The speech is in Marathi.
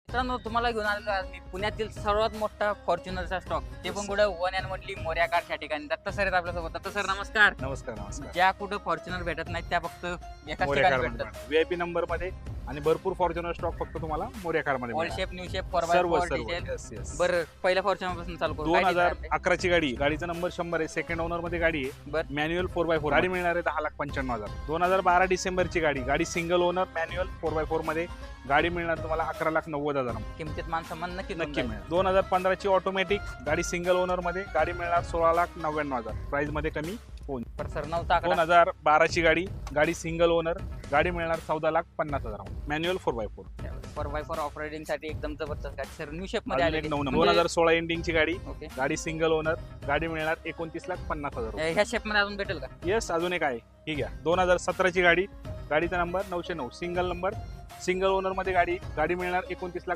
मित्रांनो, तुम्हाला घेऊन आलेलो आज मी पुण्यातील सर्वात मोठा फॉर्च्युनरचा स्टॉक ते पण कुठे one and only Morya car या ठिकाणी. दत्ता सर आहेत आपल्यासोबत. दत्ता सर नमस्कार. नमस्कार नमस्कार. ज्या कुठं फॉर्च्युनर भेटत नाहीत त्या फक्त एकाच मोरया ठिकाणी कार भेटतात. व्हीआयपी नंबर मध्ये आणि भरपूर फॉर्च्युनर स्टॉक फक्त तुम्हाला मोरया कार मध्ये ऑल मिळणार. शेप न्यू शेप सर्व 4x4 सर्व डिझेल. yes, yes. बरं, पहिल्या फॉर्च्युनर पासून चालू करू. काय design आहे? 2011 ची गाडी, गाडीचा नंबर 100 आहे. सेकंड ओनर मध्ये गाडी आहे. बरं. मॅन्युअल 4x4 गाडी मिळणार आहे 10,95,000. 2012 डिसेंबरची गाडी, गाडी सिंगल ओनर मॅन्युअल 4x4 मध्ये गाडी मिळणार तुम्हाला 11,90,000. किमतीत मान सन्मान नक्की नक्की मिळेल. 2015 ची ऑटोमॅटिक गाडी सिंगल ओनर मध्ये गाडी मिळणार 16,99,000. प्राइस मध्ये कमी होऊन. पर सर नव्हता आकडा. 2012 ची गाडी, गाडी सिंगल ओनर गाडी मिळणार 14,50,000. Manual 4x4. 4x4 of riding साठी एकदम जबरदस्त गाडी सर. न्यू शेप मध्ये अजून आलेली. एक 2016 एंडिंग ची गाडी, ओके. गाडी सिंगल ओनर गाडी मिळणार 29,50,000. ह्या शेप मध्ये अजून भेटेल का? येस, अजून एक आहे. ठीक आहे. 2017 ची गाडी, गाडीचा number 909 single number, single owner मध्ये गाडी, गाडी मिळणार 29,00,000.